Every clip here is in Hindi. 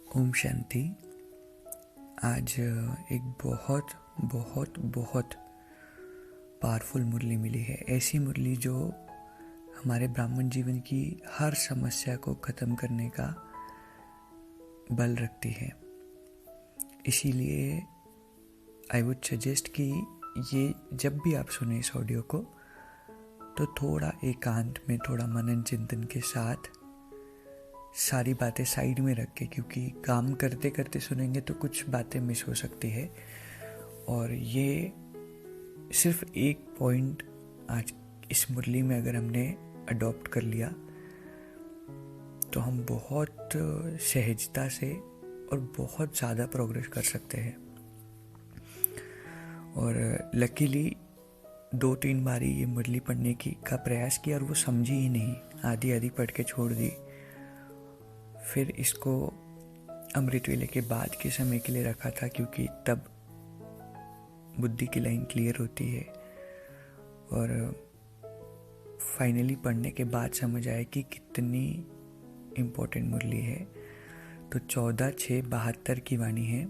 ओम शांति। आज एक बहुत बहुत बहुत पावरफुल मुरली मिली है। ऐसी मुरली जो हमारे ब्राह्मण जीवन की हर समस्या को ख़त्म करने का बल रखती है। इसीलिए आई वुड सजेस्ट कि ये जब भी आप सुने इस ऑडियो को तो थोड़ा एकांत में, थोड़ा मनन चिंतन के साथ सारी बातें साइड में रख के, क्योंकि काम करते करते सुनेंगे तो कुछ बातें मिस हो सकती है। और ये सिर्फ एक पॉइंट आज इस मुरली में अगर हमने अडॉप्ट कर लिया तो हम बहुत सहजता से और बहुत ज़्यादा प्रोग्रेस कर सकते हैं। और लकीली 2-3 बारी ये मुरली पढ़ने का प्रयास किया और वो समझी ही नहीं, आधी आधी पढ़ के छोड़ दी। फिर इसको अमृत वेले के बाद के समय के लिए रखा था, क्योंकि तब बुद्धि की लाइन क्लियर होती है। और फाइनली पढ़ने के बाद समझ आया कि कितनी इम्पोर्टेंट मुरली है। तो 14/6/72 की वाणी है,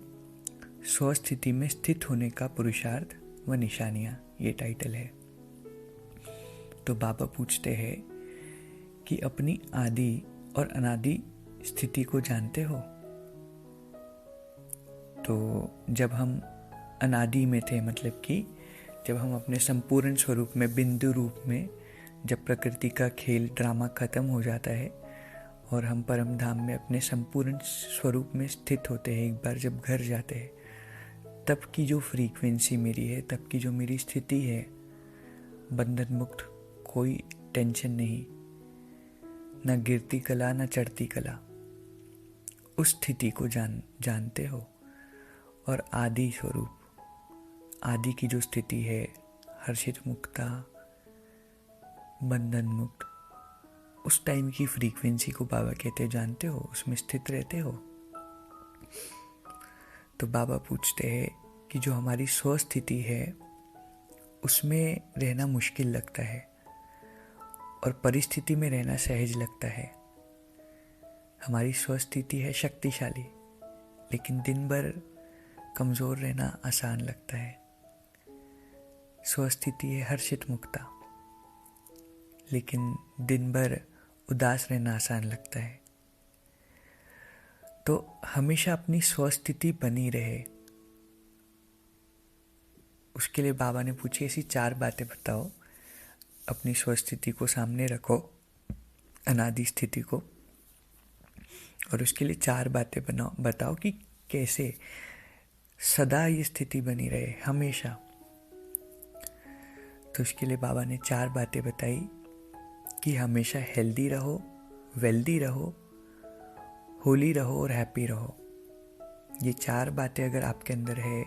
स्वस्थिति में स्थित होने का पुरुषार्थ व निशानियां, ये टाइटल है। तो बाबा पूछते हैं कि अपनी आदि और अनादि स्थिति को जानते हो? तो जब हम अनादि में थे, मतलब कि जब हम अपने संपूर्ण स्वरूप में, बिंदु रूप में, जब प्रकृति का खेल ड्रामा खत्म हो जाता है और हम परम धाम में अपने संपूर्ण स्वरूप में स्थित होते हैं, एक बार जब घर जाते हैं, तब की जो फ्रीक्वेंसी मेरी है, तब की जो मेरी स्थिति है, बंधन मुक्त, कोई टेंशन नहीं, ना गिरती कला ना चढ़ती कला, उस स्थिति को जानते हो। और आदि स्वरूप, आदि की जो स्थिति है, हर्षित मुक्ता, बंधन मुक्त, उस टाइम की फ्रीक्वेंसी को बाबा कहते जानते हो, उसमें स्थित रहते हो। तो बाबा पूछते हैं कि जो हमारी स्वस्थिति है उसमें रहना मुश्किल लगता है और परिस्थिति में रहना सहज लगता है। हमारी स्वस्थिति है शक्तिशाली, लेकिन दिन भर कमज़ोर रहना आसान लगता है। स्वस्थिति है हर्षित मुक्ता, लेकिन दिन भर उदास रहना आसान लगता है। तो हमेशा अपनी स्वस्थिति बनी रहे, उसके लिए बाबा ने पूछी ऐसी 4 बातें बताओ। अपनी स्वस्थिति को सामने रखो, अनादि स्थिति को, और उसके लिए 4 बातें बताओ कि कैसे सदा ये स्थिति बनी रहे, हमेशा। तो उसके लिए बाबा ने 4 बातें बताई कि हमेशा हेल्दी रहो, वेल्दी रहो, होली रहो और हैप्पी रहो। ये 4 बातें अगर आपके अंदर है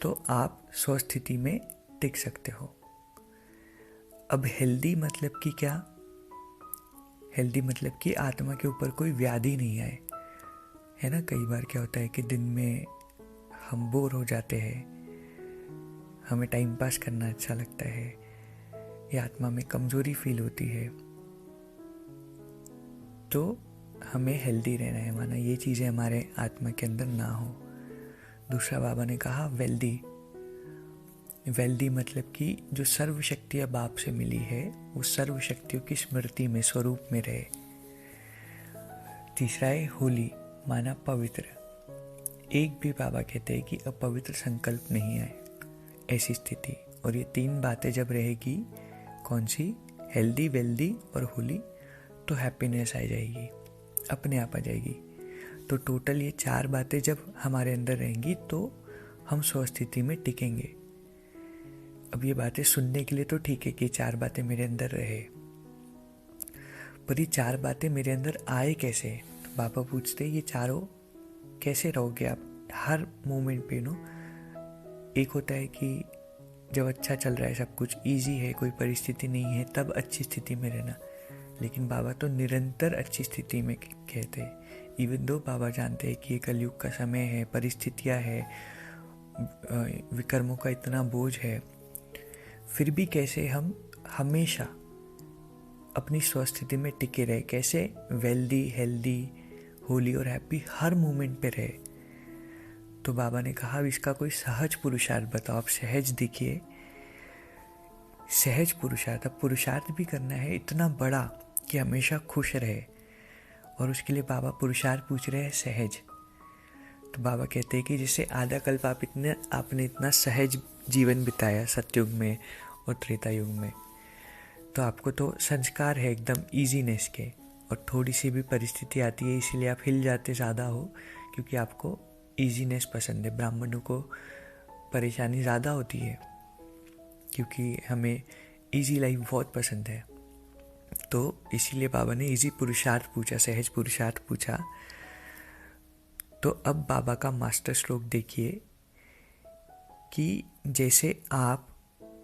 तो आप स्वस्थिति में टिक सकते हो। अब हेल्दी मतलब कि क्या? हेल्दी मतलब कि आत्मा के ऊपर कोई व्याधि नहीं आए, है ना। कई बार क्या होता है कि दिन में हम बोर हो जाते हैं, हमें टाइम पास करना अच्छा लगता है, या आत्मा में कमजोरी फील होती है, तो हमें हेल्दी रहना है, माना ये चीज़ें हमारे आत्मा के अंदर ना हो। दूसरा बाबा ने कहा वेल्दी। वेल्दी मतलब कि जो सर्व शक्तियाँ बाप से मिली है वो सर्व शक्तियों की स्मृति में, स्वरूप में रहे। तीसरा है होली, माना पवित्र। एक भी बाबा कहते हैं कि अपवित्र संकल्प नहीं आए, ऐसी स्थिति। और ये 3 बातें जब रहेगी, कौन सी? हेल्दी, वेल्दी और होली, तो हैप्पीनेस आ जाएगी, अपने आप आ जाएगी। तो टोटल ये 4 बातें जब हमारे अंदर रहेंगी तो हम स्वस्थिति में टिकेंगे। अब ये बातें सुनने के लिए तो ठीक है कि 4 बातें मेरे अंदर रहे, पर ये 4 बातें मेरे अंदर आए कैसे? तो बाबा पूछते ये चारों कैसे रहोगे आप हर मोमेंट पे। एक होता है कि जब अच्छा चल रहा है, सब कुछ इजी है, कोई परिस्थिति नहीं है, तब अच्छी स्थिति में रहना। लेकिन बाबा तो निरंतर अच्छी स्थिति में कहते हैं। इवन दो बाबा जानते हैं कि ये कलयुग का समय है, परिस्थितियाँ है, विकर्मों का इतना बोझ है, फिर भी कैसे हम हमेशा अपनी स्वस्थिति में टिके रहे, कैसे वेल्दी, हेल्दी, होली और हैप्पी हर मोमेंट पे रहे। तो बाबा ने कहा अब इसका कोई सहज पुरुषार्थ बताओ। आप सहज दिखिए, सहज पुरुषार्थ। अब पुरुषार्थ भी करना है इतना बड़ा कि हमेशा खुश रहे, और उसके लिए बाबा पुरुषार्थ पूछ रहे हैं सहज। तो बाबा कहते हैं कि जैसे आधा कल्प आपने इतना सहज जीवन बिताया सतयुग में और त्रेता युग में, तो आपको तो संस्कार है एकदम ईजीनेस के, और थोड़ी सी भी परिस्थिति आती है इसीलिए आप हिल जाते ज़्यादा हो, क्योंकि आपको ईजीनेस पसंद है। ब्राह्मणों को परेशानी ज़्यादा होती है क्योंकि हमें इजी लाइफ बहुत पसंद है। तो इसीलिए बाबा ने इजी पुरुषार्थ पूछा, सहज पुरुषार्थ पूछा। तो अब बाबा का मास्टर श्लोक देखिए कि जैसे आप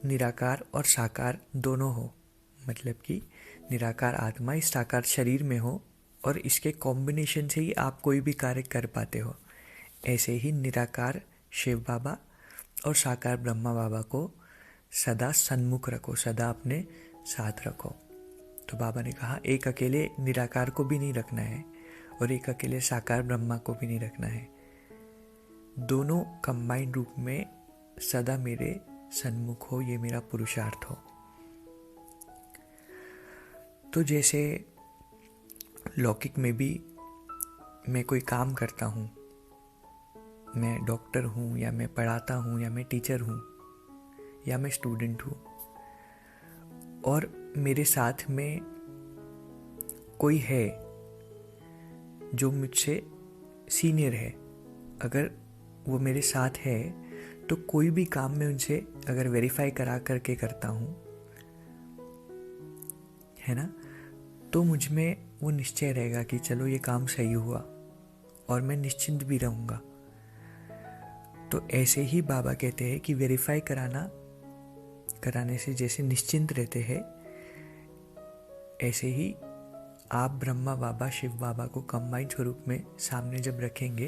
निराकार और साकार दोनों हो, मतलब कि निराकार आत्मा इस साकार शरीर में हो और इसके कॉम्बिनेशन से ही आप कोई भी कार्य कर पाते हो, ऐसे ही निराकार शिव बाबा और साकार ब्रह्मा बाबा को सदा सन्मुख रखो, सदा अपने साथ रखो। तो बाबा ने कहा एक अकेले निराकार को भी नहीं रखना है और एक अकेले साकार ब्रह्मा को भी नहीं रखना है, दोनों कंबाइंड रूप में सदा मेरे सन्मुख हो, ये मेरा पुरुषार्थ हो। तो जैसे लौकिक में भी मैं कोई काम करता हूँ, मैं डॉक्टर हूँ या मैं पढ़ाता हूँ या मैं टीचर हूँ या मैं स्टूडेंट हूँ, और मेरे साथ में कोई है जो मुझसे सीनियर है, अगर वो मेरे साथ है तो कोई भी काम मैं उनसे अगर वेरीफाई करा करके करता हूँ, है ना, तो मुझ में वो निश्चय रहेगा कि चलो ये काम सही हुआ और मैं निश्चिंत भी रहूँगा। तो ऐसे ही बाबा कहते हैं कि वेरीफाई कराने से जैसे निश्चिंत रहते हैं, ऐसे ही आप ब्रह्मा बाबा शिव बाबा को कंबाइंड स्वरूप में सामने जब रखेंगे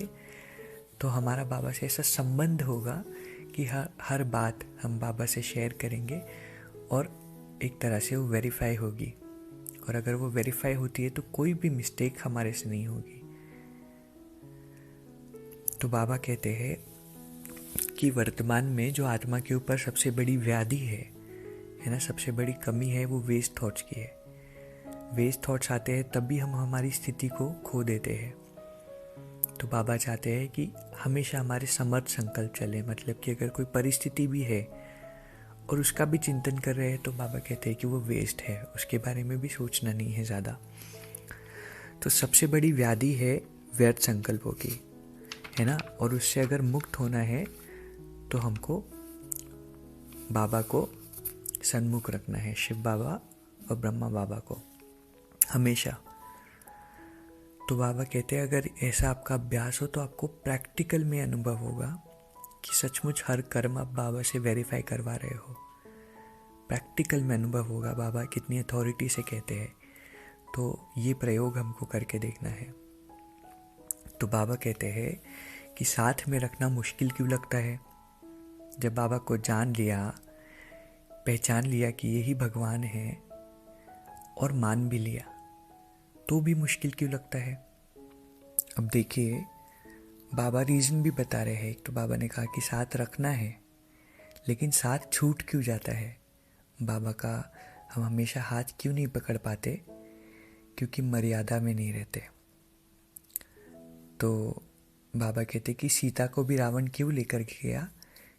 तो हमारा बाबा से ऐसा संबंध होगा कि हर बात हम बाबा से शेयर करेंगे और एक तरह से वो वेरीफाई होगी, और अगर वो वेरीफाई होती है तो कोई भी मिस्टेक हमारे से नहीं होगी। तो बाबा कहते हैं कि वर्तमान में जो आत्मा के ऊपर सबसे बड़ी व्याधि है ना, सबसे बड़ी कमी है, वो वेस्ट थॉट्स की है। वेस्ट थॉट्स आते हैं तभी हम हमारी स्थिति को खो देते हैं। तो बाबा चाहते हैं कि हमेशा हमारे समर्थ संकल्प चले, मतलब कि अगर कोई परिस्थिति भी है और उसका भी चिंतन कर रहे हैं तो बाबा कहते हैं कि वो वेस्ट है, उसके बारे में भी सोचना नहीं है ज़्यादा। तो सबसे बड़ी व्याधि है व्यर्थ संकल्पों की, है ना, और उससे अगर मुक्त होना है तो हमको बाबा को सन्मुख रखना है, शिव बाबा और ब्रह्मा बाबा को हमेशा। तो बाबा कहते हैं अगर ऐसा आपका अभ्यास हो तो आपको प्रैक्टिकल में अनुभव होगा कि सचमुच हर कर्म आप बाबा से वेरीफाई करवा रहे हो। प्रैक्टिकल में अनुभव होगा, बाबा कितनी अथॉरिटी से कहते हैं। तो ये प्रयोग हमको करके देखना है। तो बाबा कहते हैं कि साथ में रखना मुश्किल क्यों लगता है? जब बाबा को जान लिया, पहचान लिया कि यही भगवान है और मान भी लिया, तो भी मुश्किल क्यों लगता है? अब देखिए बाबा रीज़न भी बता रहे हैं। एक तो बाबा ने कहा कि साथ रखना है, लेकिन साथ छूट क्यों जाता है? बाबा का हम हमेशा हाथ क्यों नहीं पकड़ पाते? क्योंकि मर्यादा में नहीं रहते। तो बाबा कहते कि सीता को भी रावण क्यों लेकर गया?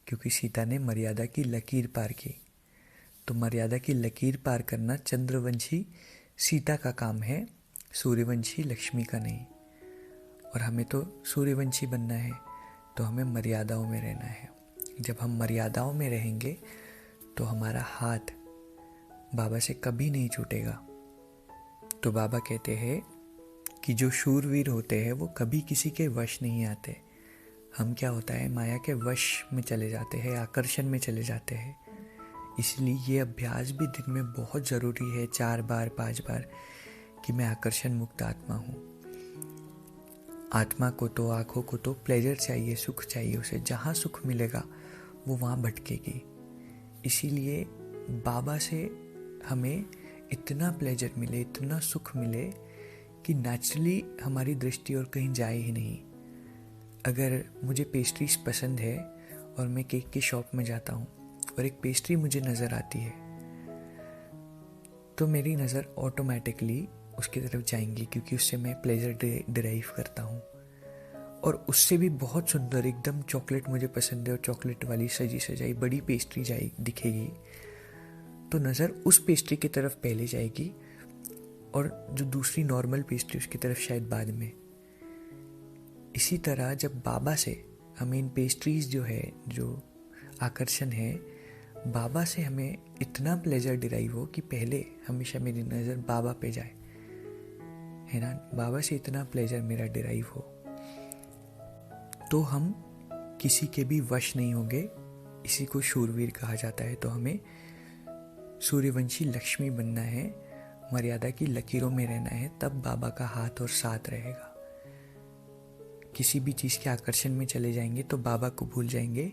क्योंकि सीता ने मर्यादा की लकीर पार की। तो मर्यादा की लकीर पार करना चंद्रवंशी सीता का काम है, सूर्यवंशी लक्ष्मी का नहीं। और हमें तो सूर्यवंशी बनना है, तो हमें मर्यादाओं में रहना है। जब हम मर्यादाओं में रहेंगे तो हमारा हाथ बाबा से कभी नहीं छूटेगा। तो बाबा कहते हैं कि जो शूरवीर होते हैं वो कभी किसी के वश नहीं आते। हम क्या होता है, माया के वश में चले जाते हैं, आकर्षण में चले जाते हैं। इसलिए ये अभ्यास भी दिन में बहुत ज़रूरी है, 4 बार 5 बार, कि मैं आकर्षण मुक्त आत्मा हूँ। आत्मा को तो, आँखों को तो प्लेजर चाहिए, सुख चाहिए उसे। जहाँ सुख मिलेगा वो वहाँ भटकेगी। इसीलिए बाबा से हमें इतना प्लेजर मिले, इतना सुख मिले कि नेचुरली हमारी दृष्टि और कहीं जाए ही नहीं। अगर मुझे पेस्ट्रीज पसंद है और मैं केक की शॉप में जाता हूँ और एक पेस्ट्री मुझे नज़र आती है, तो मेरी नज़र ऑटोमेटिकली उसकी तरफ जाएंगी, क्योंकि उससे मैं प्लेजर डिराइव करता हूँ। और उससे भी बहुत सुंदर एकदम चॉकलेट मुझे पसंद है और चॉकलेट वाली सजी सजाई बड़ी पेस्ट्री दिखेगी, तो नज़र उस पेस्ट्री की तरफ पहले जाएगी और जो दूसरी नॉर्मल पेस्ट्री उसकी तरफ शायद बाद में। इसी तरह जब बाबा से हमें इन पेस्ट्रीज जो है, जो आकर्षण है, बाबा से हमें इतना प्लेजर डिराइव हो कि पहले हमेशा मेरी नज़र बाबा पे जाए, है ना, बाबा से इतना प्लेजर मेरा डिराइव हो, तो हम किसी के भी वश नहीं होंगे। इसी को शूरवीर कहा जाता है। तो हमें सूर्यवंशी लक्ष्मी बनना है, मर्यादा की लकीरों में रहना है, तब बाबा का हाथ और साथ रहेगा। किसी भी चीज़ के आकर्षण में चले जाएंगे तो बाबा को भूल जाएंगे।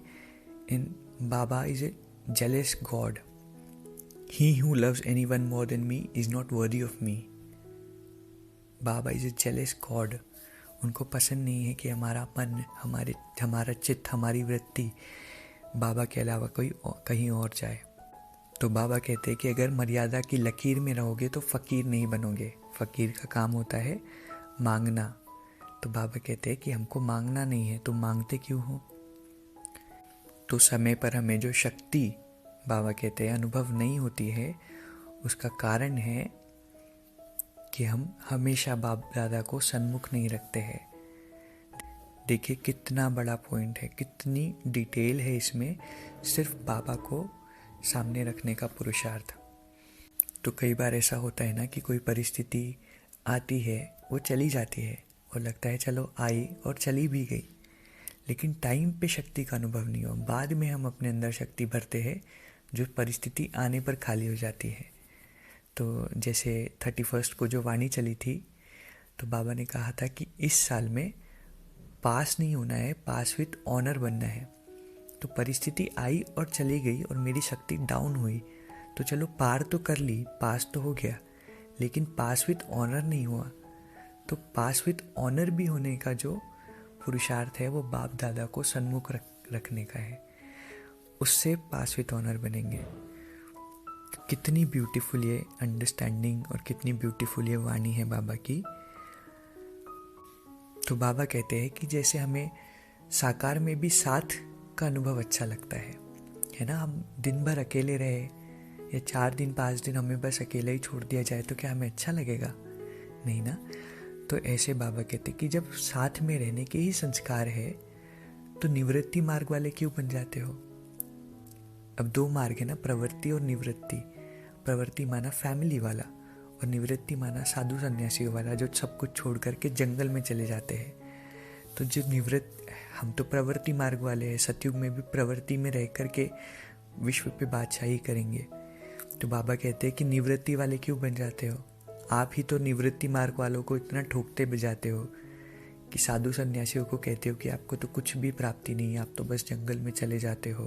इन बाबा is a jealous God. He who loves anyone more than me is not worthy of me. Baba is a jealous God. उनको पसंद नहीं है कि हमारा मन, हमारा चित्त, हमारी वृत्ति बाबा के अलावा कोई कहीं और जाए। तो बाबा कहते हैं कि अगर मर्यादा की लकीर में रहोगे तो फकीर नहीं बनोगे। फकीर का काम होता है मांगना। तो बाबा कहते हैं कि हमको मांगना नहीं है, तुम मांगते क्यों हो? तो समय पर हमें जो शक्ति, बाबा कहते हैं, अनुभव नहीं होती है, उसका कारण है कि हम हमेशा बाप दादा को सन्मुख नहीं रखते हैं। देखिए कितना बड़ा पॉइंट है, कितनी डिटेल है इसमें, सिर्फ बाबा को सामने रखने का पुरुषार्थ। तो कई बार ऐसा होता है ना कि कोई परिस्थिति आती है, वो चली जाती है और लगता है चलो आई और चली भी गई, लेकिन टाइम पे शक्ति का अनुभव नहीं हो। बाद में हम अपने अंदर शक्ति भरते हैं जो परिस्थिति आने पर खाली हो जाती है। तो जैसे 31 को जो वाणी चली थी, तो बाबा ने कहा था कि इस साल में पास नहीं होना है, पास विथ ऑनर बनना है। तो परिस्थिति आई और चली गई और मेरी शक्ति डाउन हुई, तो चलो पार तो कर ली, पास तो हो गया, लेकिन पास विथ ऑनर नहीं हुआ। तो पास विथ ऑनर भी होने का जो पुरुषार्थ है वो बाप दादा को सन्मुख रखने का है, उससे पास विथ ऑनर बनेंगे। कितनी ब्यूटीफुल ये अंडरस्टैंडिंग और कितनी ब्यूटीफुल ये वाणी है बाबा की। तो बाबा कहते हैं कि जैसे हमें साकार में भी साथ का अनुभव अच्छा लगता है ना, हम दिन भर अकेले रहे या 4 दिन 5 दिन हमें बस अकेले ही छोड़ दिया जाए तो क्या हमें अच्छा लगेगा? नहीं ना। तो ऐसे बाबा कहते कि जब साथ में रहने के ही संस्कार है तो निवृत्ति मार्ग वाले क्यों बन जाते हो? अब 2 मार्ग है ना, प्रवृत्ति और निवृत्ति। प्रवृत्ति माना फैमिली वाला और निवृत्ति माना साधु सन्यासियों वाला, जो सब कुछ छोड़ करके जंगल में चले जाते हैं। तो जो हम तो प्रवृत्ति मार्ग वाले हैं, सतयुग में भी प्रवृत्ति में रह करके विश्व पे बादशाही करेंगे। तो बाबा कहते हैं कि निवृत्ति वाले क्यों बन जाते हो? आप ही तो निवृत्ति मार्ग वालों को इतना ठोकते बजाते हो कि साधु सन्यासियों को कहते हो कि आपको तो कुछ भी प्राप्ति नहीं है, आप तो बस जंगल में चले जाते हो।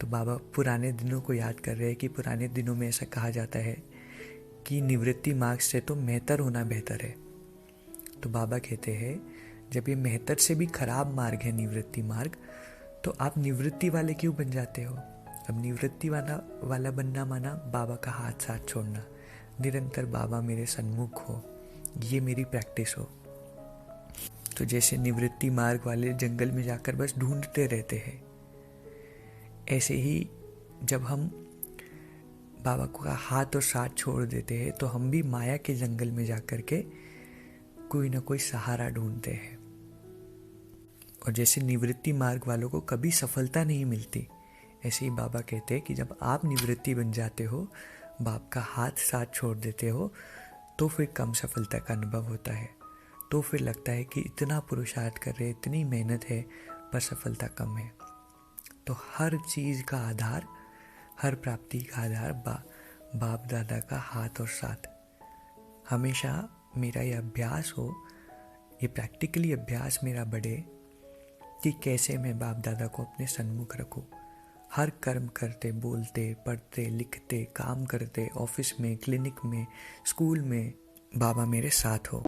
तो बाबा पुराने दिनों को याद कर रहे हैं कि पुराने दिनों में ऐसा कहा जाता है कि निवृत्ति मार्ग से तो मेहतर होना बेहतर है। तो बाबा कहते हैं जब ये मेहतर से भी खराब मार्ग है निवृत्ति मार्ग, तो आप निवृत्ति वाले क्यों बन जाते हो? अब निवृत्ति वाला बनना माना बाबा का हाथ साथ छोड़ना, निरंतर बाबा मेरे सन्मुख हो, ये मेरी प्रैक्टिस हो। तो जैसे निवृत्ति मार्ग वाले जंगल में जाकर बस ढूंढते रहते हैं, ऐसे ही जब हम बाबा का हाथ और साथ छोड़ देते हैं तो हम भी माया के जंगल में जाकर के कोई ना कोई सहारा ढूंढते हैं। और जैसे निवृत्ति मार्ग वालों को कभी सफलता नहीं मिलती, ऐसे ही बाबा कहते हैं कि जब आप निवृत्ति बन जाते हो, बाप का हाथ साथ छोड़ देते हो, तो फिर कम सफलता का अनुभव होता है। तो फिर लगता है कि इतना पुरुषार्थ कर रहे, इतनी मेहनत है, पर सफलता कम है। तो हर चीज़ का आधार, हर प्राप्ति का आधार बाप दादा का हाथ और साथ। हमेशा मेरा ये अभ्यास हो, ये प्रैक्टिकली अभ्यास मेरा बढ़े कि कैसे मैं बाप दादा को अपने सन्मुख रखूं। हर कर्म करते, बोलते, पढ़ते, लिखते, काम करते, ऑफिस में, क्लिनिक में, स्कूल में, बाबा मेरे साथ हो।